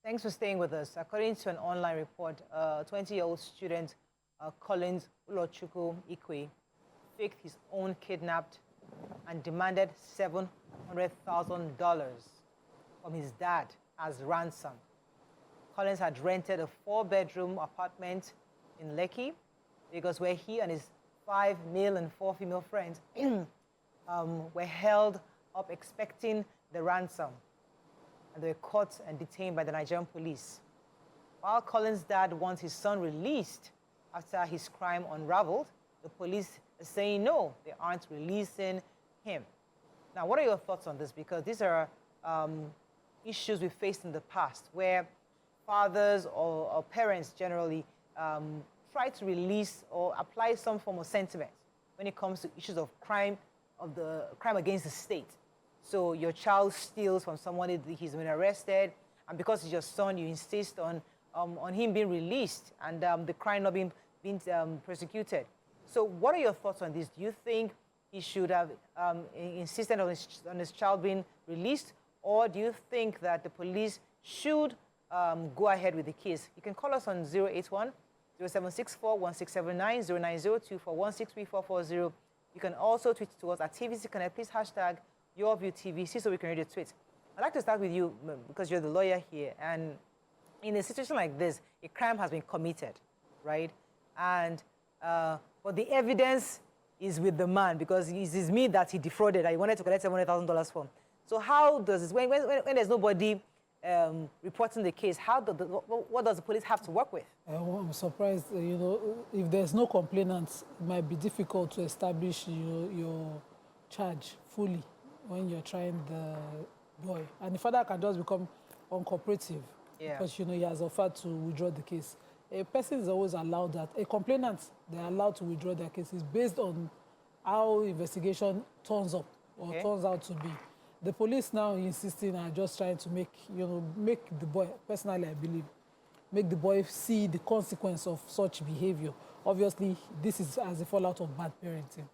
Thanks for staying with us. According to an online report, 20-year-old student Collins Oluchukwu Ikwebe faked his own kidnapped and demanded $700,000 from his dad as ransom. Collins had rented a 4-bedroom apartment in Lekki, Lagos, where he and his 5 male and 4 female friends were held up expecting the ransom, and they were caught and detained by the Nigerian police. While Collins' dad wants his son released after his crime unraveled, the police are saying no, they aren't releasing him. Now, what are your thoughts on this? Because these are issues we faced in the past where fathers or parents generally try to release or apply some form of sentiment when it comes to issues of crime against the state. So your child steals from someone, he's been arrested, and because he's your son, you insist on him being released and the crime not being persecuted. So what are your thoughts on this? Do you think he should have insisted on his child being released, or do you think that the police should go ahead with the case? You can call us on 081 0764 1679 0902 4163440. You can also tweet to us at TVC Connect. Please hashtag YourViewTVC so we can read your tweets. I'd like to start with you because you're the lawyer here. And in a situation like this, a crime has been committed, right? And but the evidence is with the man because it's me that he defrauded. I wanted to collect $700,000 from. So how does this, when there's nobody reporting the case, what does the police have to work with? I'm surprised, if there's no complainants, it might be difficult to establish your charge fully when you're trying the boy. And the father can just become uncooperative because, he has offered to withdraw the case. A person is always allowed that. A complainant, they're allowed to withdraw their cases based on how investigation turns up or turns out to be. The police now insisting are just trying to make the boy, personally I believe, make the boy see the consequence of such behavior. Obviously, this is as a fallout of bad parenting.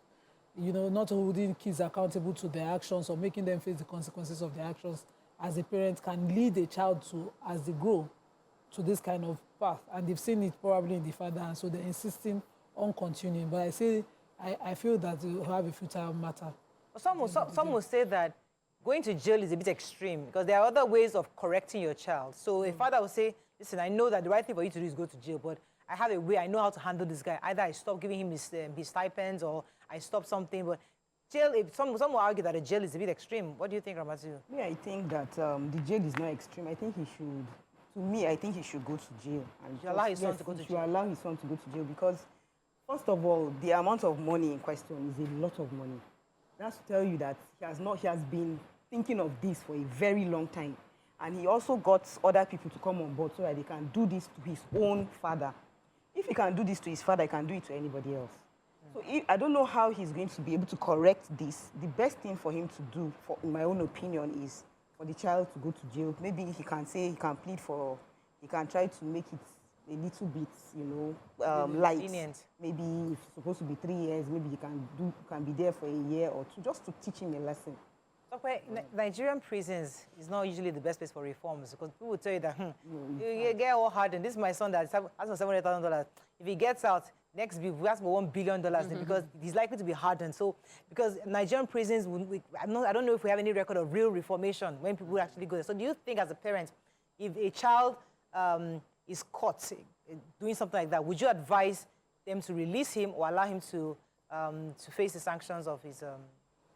Not holding kids accountable to their actions or making them face the consequences of their actions as a parent can lead a child to, as they grow, to this kind of path. And they've seen it probably in the father, and so they're insisting on continuing. But I feel that it will have a futile matter. Some will say that going to jail is a bit extreme because there are other ways of correcting your child. So a father will say, listen, I know that the right thing for you to do is go to jail, but I have a way, I know how to handle this guy. Either I stop giving him his stipends or I stop something. But jail, some will argue that a jail is a bit extreme. What do you think, Ramatu? Yeah, I think that the jail is not extreme. I think he should, to me, I think he should go to jail. And you allow his son to go to jail? He should allow his son to go to jail because, first of all, the amount of money in question is a lot of money. That's to tell you that he has been thinking of this for a very long time. And he also got other people to come on board so that they can do this to his own father. If he can do this to his father, he can do it to anybody else. So I don't know how he's going to be able to correct this. The best thing for him to do, in my own opinion, is for the child to go to jail. Maybe he can say he can plead for, he can try to make it a little bit, light. Lenient. Maybe if it's supposed to be 3 years, maybe he can be there for a year or two, just to teach him a lesson. Okay, Nigerian prisons is not usually the best place for reforms because people will tell you that you get all hardened. This is my son that has $700,000. If he gets out, next week we ask for $1 billion because he's likely to be hardened. So, because Nigerian prisons, I don't know if we have any record of real reformation when people actually go there. So, do you think as a parent, if a child is caught doing something like that, would you advise them to release him or allow him to face the sanctions of his?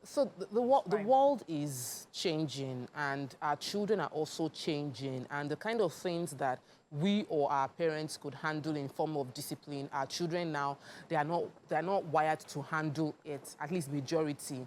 So the world is changing, and our children are also changing, and the kind of things that we or our parents could handle in form of discipline, our children now, they are not wired to handle it, at least majority.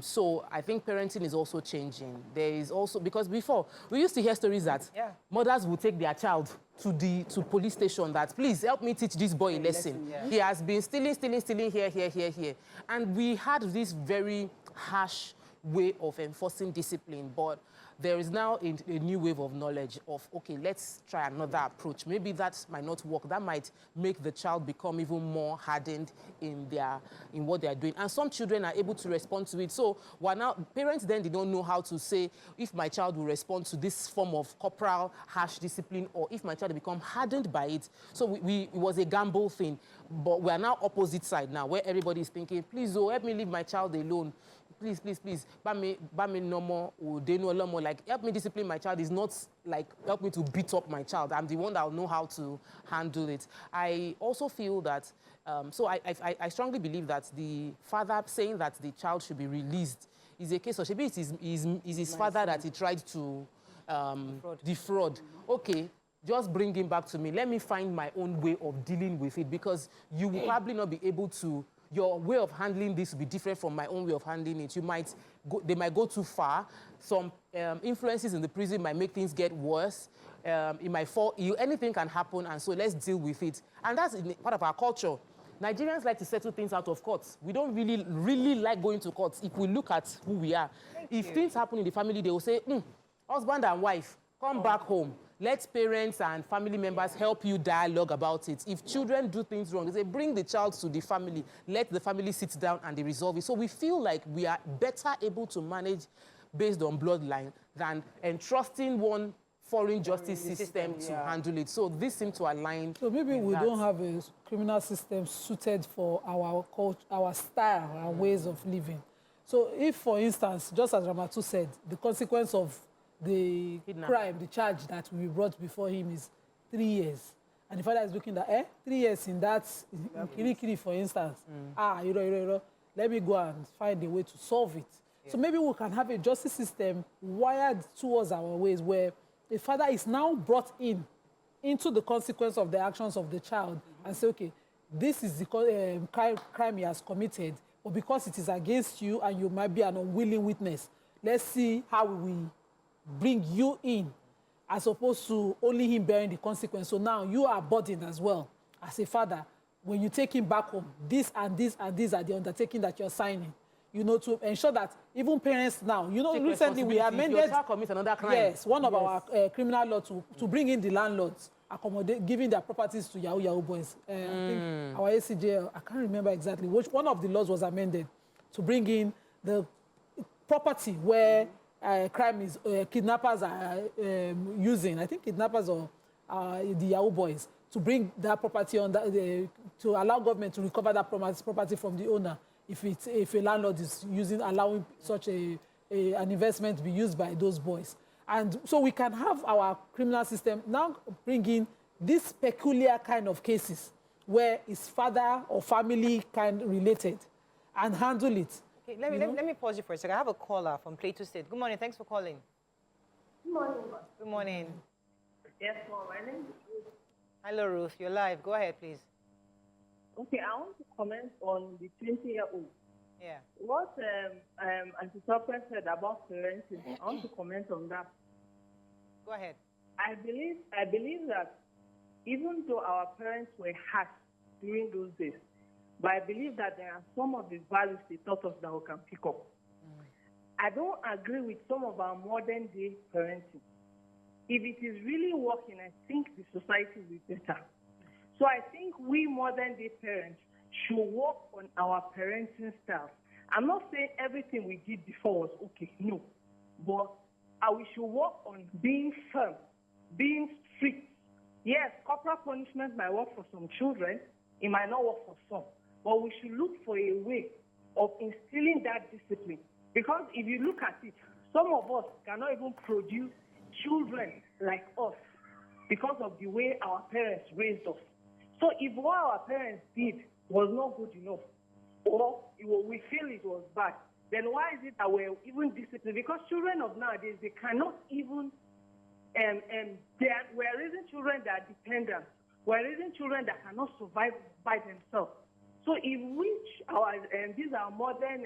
So I think parenting is also changing. There is also, because before, we used to hear stories that mothers would take their child to police station that, please help me teach this boy a lesson. He has been stealing here. And we had this very harsh way of enforcing discipline. But there is now a new wave of knowledge of, okay, let's try another approach. Maybe that might not work. That might make the child become even more hardened in what they are doing. And some children are able to respond to it. So while now parents then they don't know how to say if my child will respond to this form of corporal harsh discipline or if my child will become hardened by it. So it was a gamble thing. But we are now opposite side now, where everybody is thinking, please, oh, help me leave my child alone. Please, please, please, bami no more, or they know a lot more. Like, help me discipline my child is not like help me to beat up my child. I'm the one that will know how to handle it. I also feel that, so I strongly believe that the father saying that the child should be released is a case of, maybe it is his father that he tried to defraud. Okay. Just bring him back to me. Let me find my own way of dealing with it, because you will probably not be able to, your way of handling this will be different from my own way of handling it. They might go too far. Some influences in the prison might make things get worse. It might fall, anything can happen, and so let's deal with it. And that's part of our culture. Nigerians like to settle things out of courts. We don't really like going to courts. If we look at who we are, if things happen in the family, they will say, husband and wife, come back home. Let parents and family members help you dialogue about it. If children do things wrong, they say, bring the child to the family. Let the family sit down and they resolve it. So we feel like we are better able to manage based on bloodline than entrusting one foreign justice system to handle it. So this seems to align. So maybe we don't have a criminal system suited for our culture, our style, our ways of living. So if, for instance, just as Ramatu said, the consequence of the crime, the charge that we brought before him is 3 years. And the father is looking at, 3 years in that, Kirikiri, for instance. Let me go and find a way to solve it. Yeah. So maybe we can have a justice system wired towards our ways where the father is now brought into the consequence of the actions of the child and say, okay, this is the crime he has committed, but because it is against you and you might be an unwilling witness, let's see how we bring you in, as opposed to only him bearing the consequence. So now you are burdened as well as a father. When you take him back home, this and this and these are the undertaking that you're signing. To ensure that even parents now, recently we amended. Your child commits another crime. Yes, one of our criminal law to bring in the landlords, giving their properties to Yahoo boys. I think our ACJ, I can't remember exactly which one of the laws was amended to bring in the property where crime is kidnappers are using. I think kidnappers or the Yahoo boys to bring that property on to allow government to recover that property from the owner if a landlord is allowing such an investment to be used by those boys. And so we can have our criminal system now bring in this peculiar kind of cases where it's father or family kind related and handle it. Okay, let me pause you for a second. I have a caller from Plateau State. Good morning. Thanks for calling. Good morning. Good morning. Yes, ma'am. My name is Ruth. Hello, Ruth. You're live. Go ahead, please. Okay, I want to comment on the 20-year-old. Yeah. What Auntie Topper said about parenting, I want to comment on that. Go ahead. I believe that even though our parents were harsh during those days, but I believe that there are some of the values they taught us that we can pick up. I don't agree with some of our modern day parenting. If it is really working, I think the society will be better. So I think we modern day parents should work on our parenting styles. I'm not saying everything we did before was okay, no. But we should work on being firm, being strict. Yes, corporal punishment might work for some children, it might not work for some. But we should look for a way of instilling that discipline. Because if you look at it, some of us cannot even produce children like us because of the way our parents raised us. So if what our parents did was not good enough, or we feel it was bad, then why is it that we're even disciplined? Because children of nowadays, they cannot even, we're raising children that are dependent. We're raising children that cannot survive by themselves. So if these are modern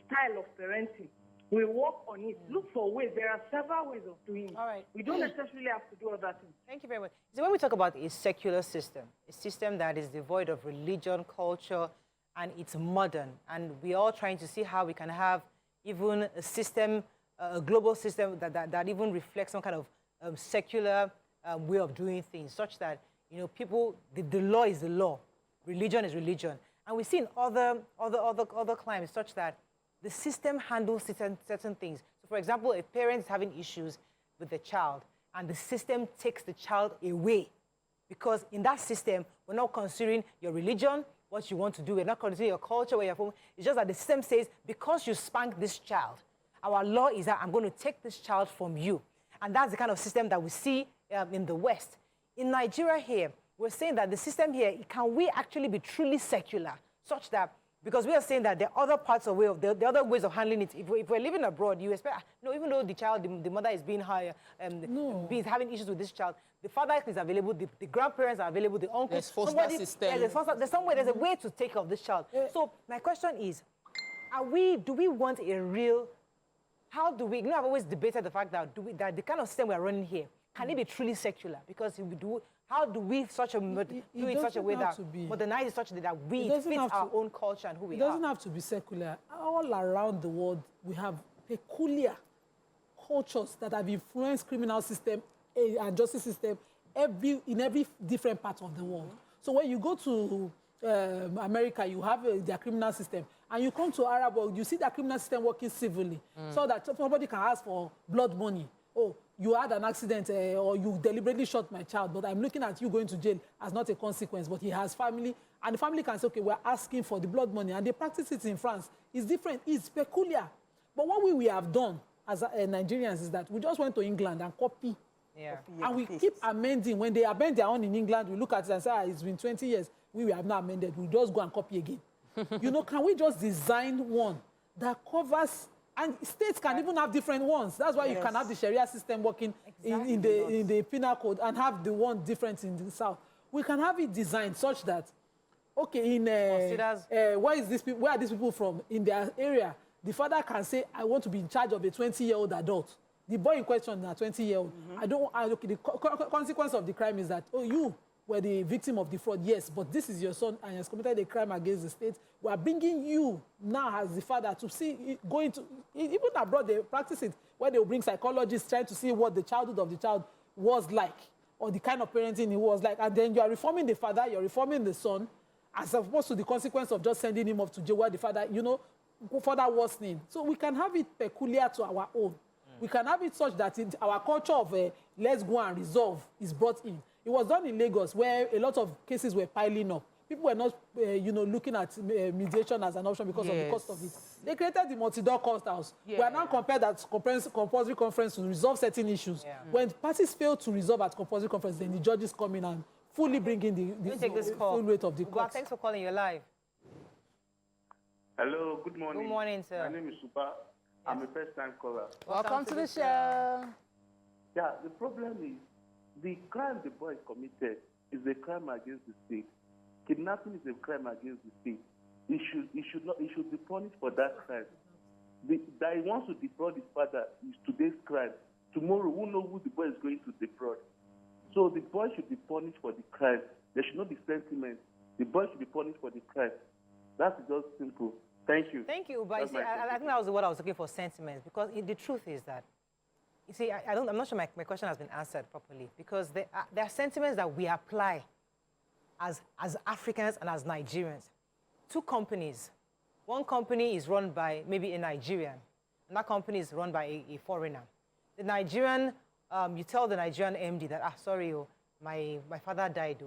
style of parenting, we work on it. Look for ways. There are several ways of doing it. All right. We don't necessarily have to do other things. Thank you very much. So when we talk about a secular system, a system that is devoid of religion, culture, and it's modern, and we're all trying to see how we can have even a system a global system that even reflects some kind of secular way of doing things, such that, you know, people, the law is the law, religion is religion. And we see in other climes such that the system handles certain things. So, for example, a parent is having issues with the child, and the system takes the child away. Because in that system, we're not considering your religion, what you want to do. We're not considering your culture, where you're from. It's just that the system says, because you spanked this child, our law is that I'm going to take this child from you. And that's the kind of system that we see in the West. In Nigeria here, we're saying that the system here, can we actually be truly secular, such that, because we are saying that there are other parts of the other ways of handling it. If we're living abroad, you expect, no, even though the child, the mother is being higher, having issues with this child, the father is available, the grandparents are available, the uncles. There's foster system. Yeah, there's a way to take care of this child. So my question is, do we want a real, how do we, you know, I've always debated the fact that, that the kind of system we're running here, can it be truly secular? Because if we do, how do we do it in such a way that modernize it such that we fit our own culture and who we are? It doesn't have to be secular. All around the world, we have peculiar cultures that have influenced criminal system and justice system in every different part of the world. So when you go to America, you have their criminal system, and you come to Arab world, you see their criminal system working civilly, so that somebody can ask for blood money. Oh, you had an accident or you deliberately shot my child, but I'm looking at you going to jail as not a consequence, but he has family, and the family can say, okay, we're asking for the blood money, and they practice it in France. It's different, it's peculiar. But what we have done as Nigerians is that we just went to England and copy. Yeah. And we keep amending. When they amend their own in England, we look at it and say, it's been 20 years. We have not amended. We just go and copy again. You know, can we just design one that covers, and states can even have different ones. That's why you can have the Sharia system working in the penal code and have the one different in the South. We can have it designed such that, okay, where are these people from? In their area, the father can say, I want to be in charge of a 20-year-old adult. The boy in question, a 20-year-old, the consequence of the crime is that, oh, you were the victim of the fraud, yes, but this is your son and he has committed a crime against the state. We are bringing you now as the father to see, even abroad they practice it, where they will bring psychologists trying to see what the childhood of the child was like, or the kind of parenting it was like, and then you are reforming the father, you're reforming the son, as opposed to the consequence of just sending him off to jail where the father, you know, further worsening. So we can have it peculiar to our own. We can have it such that our culture of let's go and resolve is brought in. It was done in Lagos, where a lot of cases were piling up. People were not, looking at mediation as an option because of the cost of it. They created the multi-door court house. We are now compared at compulsory conference to resolve certain issues. When parties fail to resolve at compulsory conference, then the judges come in and fully bring in the full weight of the court. Well, thanks for calling. You're live. Hello, good morning. Good morning, sir. My name is Super. I'm a first-time caller. Welcome to the show. Yeah, the problem is the crime the boy committed is a crime against the state. Kidnapping is a crime against the state. He should be punished for that crime. That he wants to defraud his father is today's crime. Tomorrow, who knows who the boy is going to defraud? So the boy should be punished for the crime. There should not be sentiment. The boy should be punished for the crime. That's just simple. Thank you. Thank you, but you see, I think that was what I was looking for, sentiments, because the truth is that, you see, I'm not sure my question has been answered properly, because there are sentiments that we apply as Africans and as Nigerians. Two companies. One company is run by maybe a Nigerian, and that company is run by a foreigner. The Nigerian, you tell the Nigerian MD that, sorry, my father died,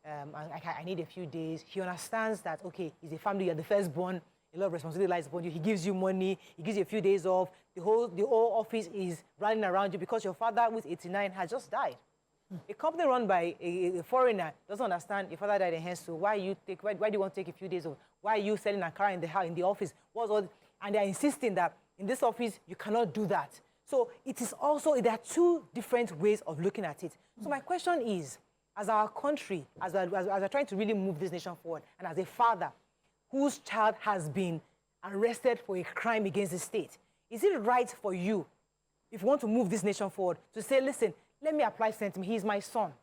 I need a few days. He understands that, okay, he's a family, you're the firstborn, a lot of responsibility lies upon you. He gives you money, he gives you a few days off. The whole office is rallying around you because your father, who's 89, has just died. A company run by a foreigner doesn't understand your father died in hands, so why do you want to take a few days off? Why are you selling a car in the office? And they're insisting that in this office, you cannot do that. So it is also, there are two different ways of looking at it. So my question is, as our country, as we're trying to really move this nation forward, and as a father whose child has been arrested for a crime against the state, is it right for you, if you want to move this nation forward, to say, listen, let me apply sentiment, he's my son.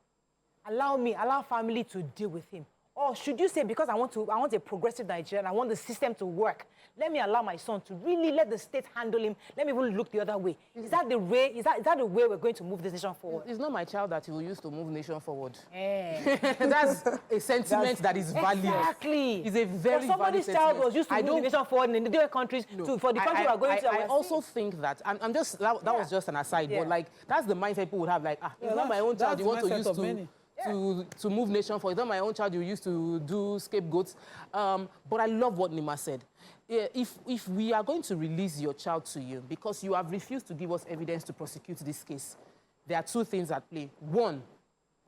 Allow family to deal with him. Or should you say, because I want a progressive Nigerian, I want the system to work, let me allow my son to really let the state handle him, let me even look the other way? Is that the way, is that the way we're going to move this nation forward? It's not my child that he will use to move nation forward. That's a sentiment that is valid. Exactly. It's a very somebody's valid child sentiment. was used to move the nation forward in the different countries for the country we are going to. I also think that, I'm just, that was just an aside, but like, that's the mindset people would have, like, it's not my own child you want to use to move nation forward. It's not my own child you used to do scapegoats. But I love what Nima said. If we are going to release your child to you because you have refused to give us evidence to prosecute this case, there are two things at play. One,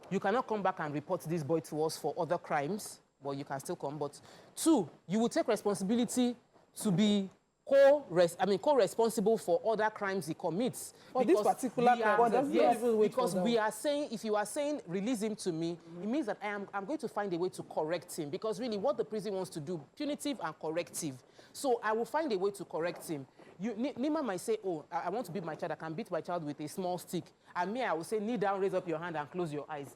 you cannot come back and report this boy to us for other crimes, but you can still come. But two, you will take responsibility to be co-responsible for other crimes he commits. For this particular crime, because we are saying, if you are saying release him to me, it means that I'm going to find a way to correct him. Because really, what the prison wants to do, punitive and corrective. So I will find a way to correct him. Nima might say, oh, I want to beat my child. I can beat my child with a small stick. And me, I will say, kneel down, raise up your hand, and close your eyes.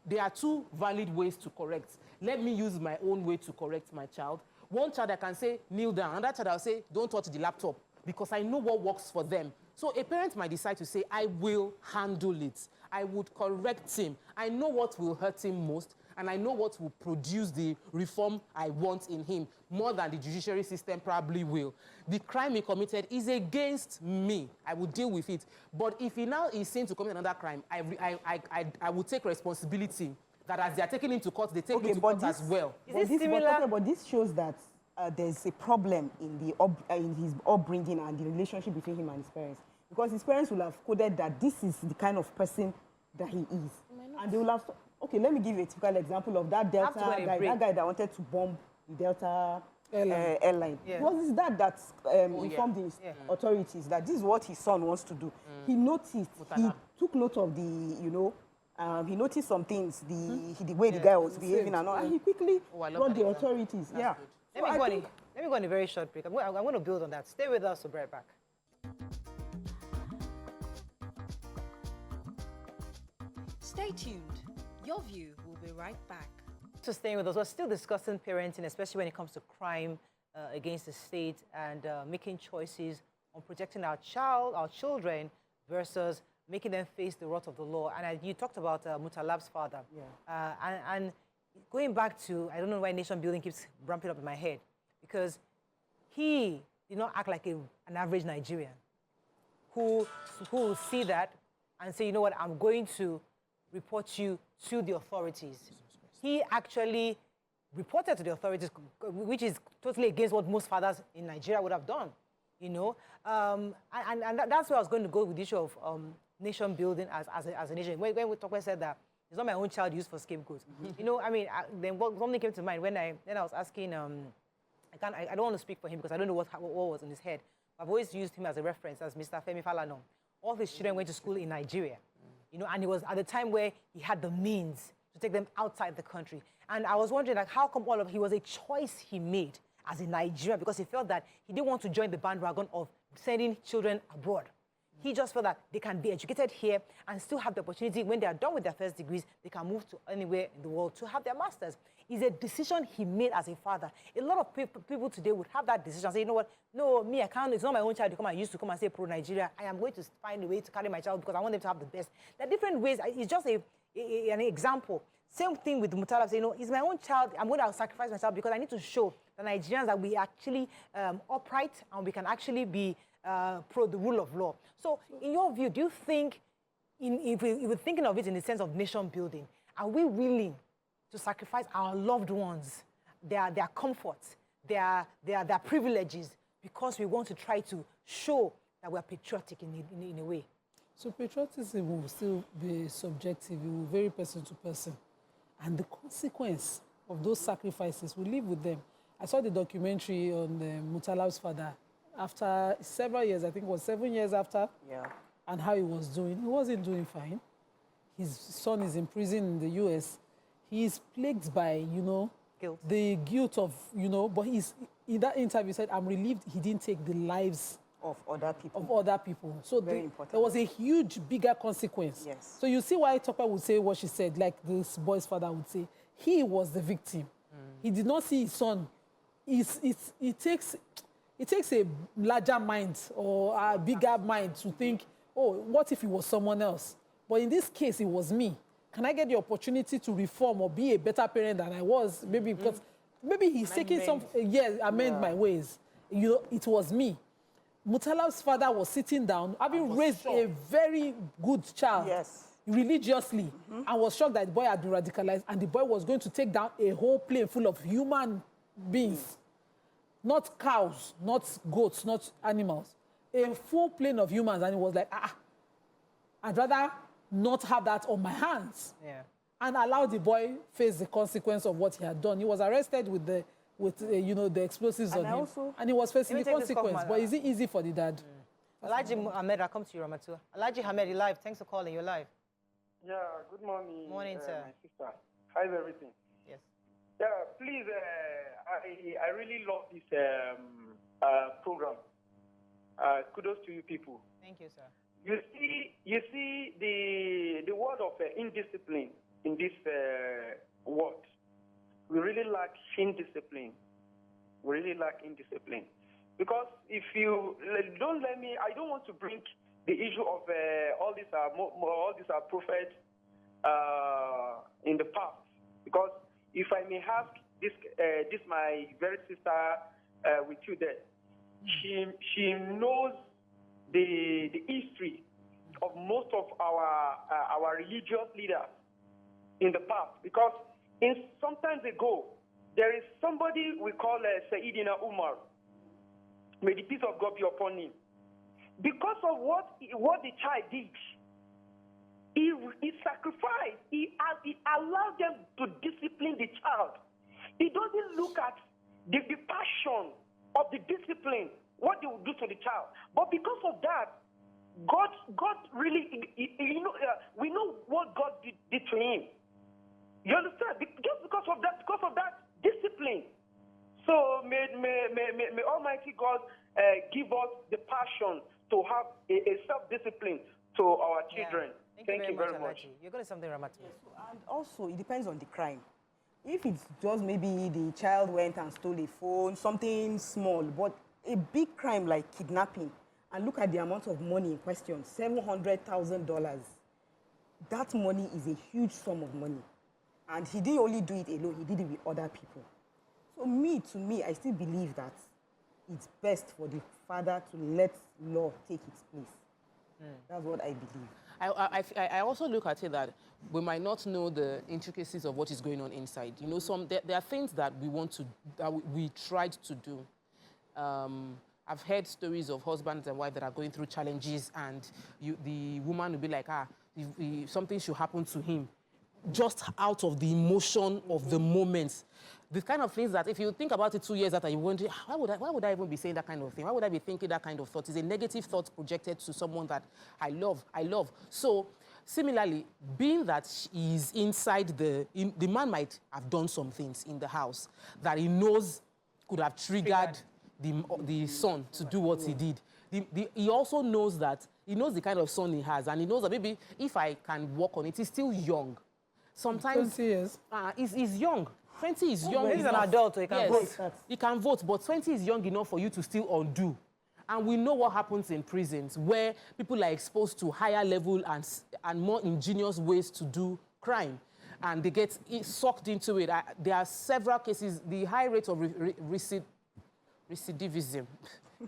There are two valid ways to correct. Let me use my own way to correct my child. One child I can say, kneel down. Another child I'll say, don't touch the laptop, because I know what works for them. So a parent might decide to say, I will handle it. I would correct him. I know what will hurt him most, and I know what will produce the reform I want in him, more than the judiciary system probably will. The crime he committed is against me. I will deal with it. But if he now is seen to commit another crime, I will take responsibility. That as they are taking him to court, they take him to court as well. Is this similar? But this shows that there's a problem in his upbringing and the relationship between him and his parents. Because his parents will have coded that this is the kind of person that he is. And they will have... Okay, let me give you a typical example of that Delta guy, that guy that wanted to bomb the Delta airline. Yeah. It was his dad that informed the authorities that this is what his son wants to do. He noticed, he took note of the, he noticed some things, the way the guy was behaving and all, and he quickly brought the authorities. Let me go on a very short break. I'm going to build on that. Stay with us, we'll be right back. Stay tuned. Your View will be right back. So staying with us, we're still discussing parenting, especially when it comes to crime against the state and making choices on protecting our children versus making them face the wrath of the law. And you talked about Mutalab's father. And going back to, I don't know why nation building keeps ramping up in my head, because he did not act like an average Nigerian who will see that and say, you know what, I'm going to report you to the authorities. He actually reported to the authorities, which is totally against what most fathers in Nigeria would have done, you know. And that's where I was going to go with the issue of nation building as a nation. When we said that it's not my own child used for scapegoats. You know, I mean, then something came to mind when I was asking, I don't want to speak for him because I don't know what was in his head. I've always used him as a reference as Mr. Femi Falana. All his children went to school in Nigeria, you know, and it was at the time where he had the means to take them outside the country. And I was wondering, like, how come he was a choice he made as a Nigerian, because he felt that he didn't want to join the bandwagon of sending children abroad. He just felt that they can be educated here and still have the opportunity, when they are done with their first degrees, they can move to anywhere in the world to have their masters. It's a decision he made as a father. A lot of people today would have that decision, say, you know what, no, me, I can't, it's not my own child to come and used to come and say pro-Nigeria. I am going to find a way to carry my child because I want them to have the best. There are different ways. It's just an example. Same thing with Mutalab, saying, you know, it's my own child, I'm going to sacrifice myself because I need to show the Nigerians that we are actually upright and we can actually be pro the rule of law. So, in your view, do you think, if we're thinking of it in the sense of nation building, are we willing to sacrifice our loved ones, their comforts, their privileges, because we want to try to show that we're patriotic in a way? So patriotism will still be subjective, it will vary person to person. And the consequence of those sacrifices will live with them. I saw the documentary on Mutalab's father after several years, I think it was 7 years after, and how he was doing. He wasn't doing fine. His son is in prison in the US. He's plagued by, you know, guilt. The guilt of, you know, but in that interview, he said, I'm relieved he didn't take the lives of other people. So very important. There was a huge, bigger consequence. Yes. So you see why Tope would say what she said, like this boy's father would say. He was the victim. he did not see his son. It takes a larger mind or a bigger mind to think, oh, what if it was someone else? But in this case, it was me. Can I get the opportunity to reform or be a better parent than I was? Maybe because maybe he's taking some, amend my ways. You know, it was me. Mutalab's father was sitting down, having raised a very good child religiously, and was shocked that the boy had been radicalized, and the boy was going to take down a whole plane full of human beings. Not cows, not goats, not animals. A full plane of humans, and it was like, I'd rather not have that on my hands. Yeah. And allow the boy face the consequence of what he had done. He was arrested with the explosives on him, and he was facing the consequence. But is it easy for the dad? Alhaji Ahmed, I'll come to you, Ramatu. Alhaji Ahmed, you're live. Thanks for calling. You're live. Yeah, good morning. Morning, sir. My sister. How's everything? Yes. Yeah, please, I really love this program. Kudos to you people. Thank you, sir. You see the word of indiscipline in this world. We really lack indiscipline. We really lack indiscipline. Because if you don't let me, I don't want to bring the issue of all these prophets in the past. Because if I may ask this my very sister with you there, she knows the history of most of our religious leaders in the past. Because some time ago, there is somebody we call Sayyidina Umar. May the peace of God be upon him. Because of what the child did, he sacrificed. He allowed them to discipline the child. He doesn't look at the passion of the discipline, what they will do to the child. But because of that, God really, we know what God did to him. You understand? Just because of that discipline. So may Almighty God give us the passion to have a self-discipline to our children. Yeah. Thank you very much. You're going to say something, Ramatu. Yes, and also, it depends on the crime. If it's just maybe the child went and stole a phone, something small, but a big crime like kidnapping, and look at the amount of money in question, $700,000. That money is a huge sum of money. And he didn't only do it alone, he did it with other people. So to me, I still believe that it's best for the father to let law take its place. That's what I believe. I also look at it that we might not know the intricacies of what is going on inside. You know, there are things that we tried to do. I've heard stories of husbands and wives that are going through challenges, and the woman will be like, if something should happen to him, just out of the emotion of the moment. The kind of things that if you think about it 2 years after, you wonder, why would I even be saying that kind of thing? Why would I be thinking that kind of thought? It's a negative thought projected to someone that I love. So similarly, being that he's inside the man might have done some things in the house that he knows could have triggered the son to do what he did. He also knows that, he knows the kind of son he has, and he knows that maybe if I can work on it, he's still young. Sometimes 20 years. He's young. 20 is young. He's an adult, so he can vote. He can vote, but 20 is young enough for you to still undo. And we know what happens in prisons, where people are exposed to higher level and more ingenious ways to do crime. And they get sucked into it. There are several cases, the high rate of recidivism,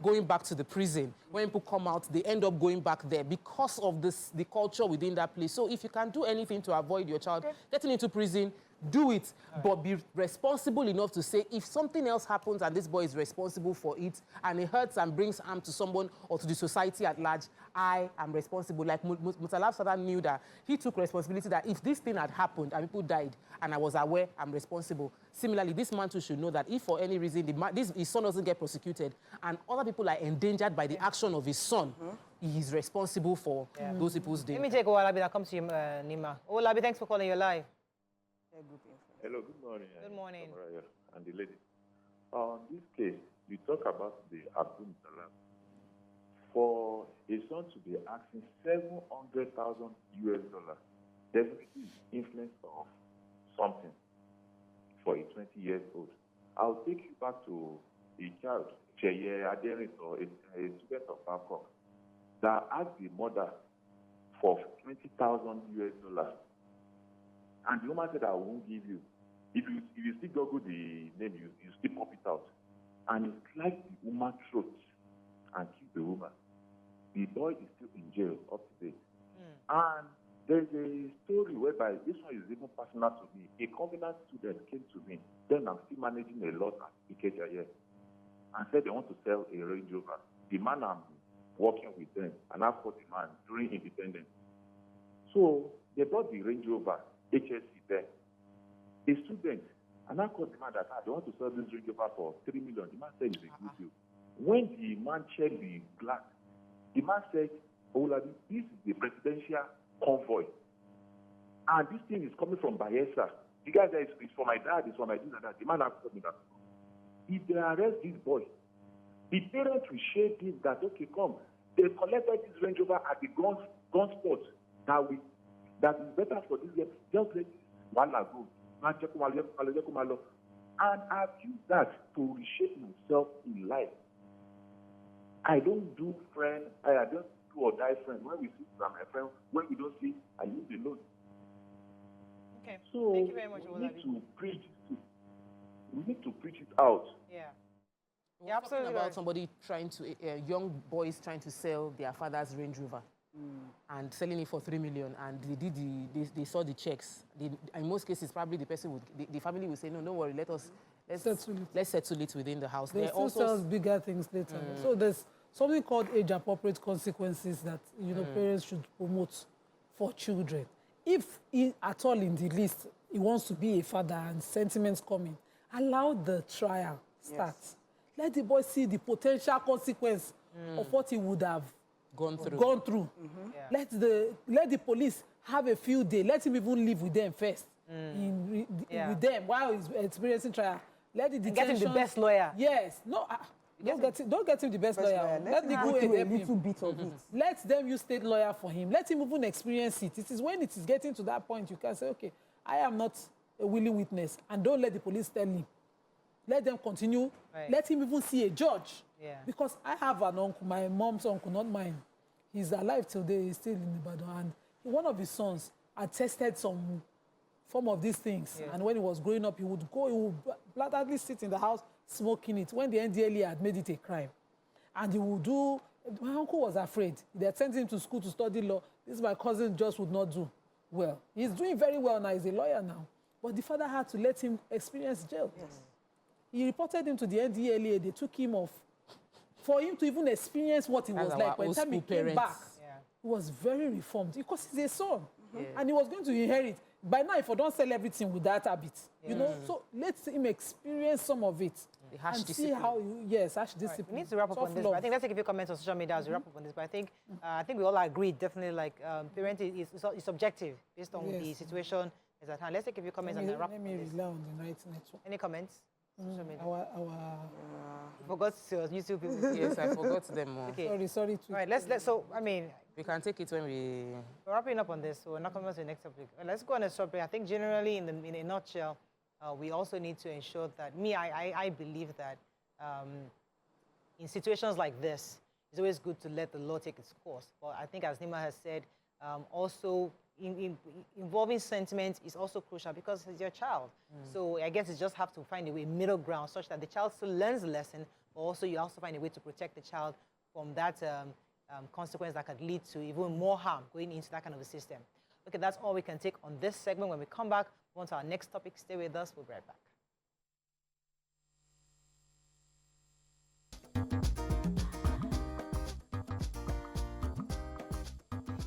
going back to the prison. When people come out, they end up going back there because of the culture within that place. So if you can do anything to avoid your child getting into prison, do it, but be responsible enough to say, if something else happens and this boy is responsible for it, and it hurts and brings harm to someone or to the society at large, I am responsible. Like Mutalab's father knew that he took responsibility, that if this thing had happened and people died and I was aware, I'm responsible. Similarly, this man too should know that if for any reason his son doesn't get prosecuted and other people are endangered by the action of his son, he is responsible for those people's danger. Let me take Olabi that comes to you, Nima. Olabi, thanks for calling. You're live. Hello, good morning. Good morning. And the lady. On this case, you talk about the Abdul Salam. For a son to be asking $700,000 US, definitely influence of something for a 20-year-old. I'll take you back to a child, Cheye Adering, or a student of Babcock, that asked the mother for $20,000 US. And the woman said, I won't give you. If you still Google the name, you still pop it out. And he sliced the woman's throat and killed the woman. The boy is still in jail up to date. And there's a story whereby, this one is even personal to me. A Covenant student came to me. Then I'm still managing a lot at Ikeja here, and said they want to sell a Range Rover. The man I'm working with them, and I fought the man during independence. So they brought the Range Rover, HSC there. A student, and I called the man that they want to sell this Range Rover for $3 million. The man said it's a good deal. When the man checked the glass, the man said, Oladi, this is the presidential convoy. And this thing is coming from Bayelsa. The guy said, it's for my dad, it's for my this and that. The man asked me that. If they arrest this boy, the parents will share this that, okay, come. They collected this Range Rover at the gun spot. That is better for this guy. Just let one go. And I've used that to reshape myself in life. I don't do friend. I don't do or die friend. When we see from my friend, when we don't see, I leave alone. Okay. So thank you very much, we need to preach it out. Yeah. We're talking about somebody trying to, young boys trying to sell their father's Range Rover and selling it for $3 million, and they saw the checks. In most cases, probably the person would, the family would say, no, don't worry, let's settle it within the house. They still sell bigger things later. So there's something called age-appropriate consequences that parents should promote for children. If he, at all in the list, he wants to be a father and sentiments coming, allow the trial start. Yes. Let the boy see the potential consequence of what he would have gone through. Yeah. Let the police have a few days. Let him even live with them first. With them while he's experiencing trial. Let the detention. Get him the best lawyer. Yes. No. Don't get him the best lawyer. Let the go a little bit of it. Let them use state lawyer for him. Let him even experience it. It is when it is getting to that point you can say, okay, I am not a willing witness, and don't let the police tell him. Let them continue. Right. Let him even see a judge. Yeah. Because I have an uncle, my mom's uncle, not mine. He's alive today. He's still in Ibadan, and one of his sons had tested some form of these things. Yes. And when he was growing up, he would blatantly sit in the house smoking it when the NDLEA had made it a crime. And he would do, my uncle was afraid. They had sent him to school to study law. This my cousin just would not do well. He's doing very well now. He's a lawyer now. But the father had to let him experience jail. Yes. He reported him to the NDLEA. They took him off. For him to even experience what he was like. By the time he came back, he was very reformed because he's a son. And he was going to inherit. By now, if I don't sell everything with that habit, so let him experience some of it. The harsh and discipline. See how harsh discipline. We need to wrap up on this. But I think let's take a few comments on social media as we wrap up on this. But I think we all agree, definitely, like parenting is subjective based on the situation is at hand. Let's take a few comments and then wrap up on this. Let me rely on the right network. Any comments? Social media. Forgot YouTube people. Yes, I forgot them all. Okay. Sorry. All right, let's. So I mean, we can take it when we're wrapping up on this. So we're not coming to the next topic. Let's go on a topic. I think generally, in a nutshell, we also need to ensure that I believe that in situations like this, it's always good to let the law take its course. But I think, as Nima has said, also involving sentiment is also crucial because it's your child. So I guess you just have to find a way, middle ground, such that the child still learns the lesson, but also you also find a way to protect the child from that consequence that could lead to even more harm going into that kind of a system. Okay, that's all we can take on this segment. When we come back, on to our next topic. Stay with us. We'll be right back.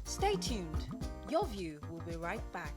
Stay tuned. Your View will be right back.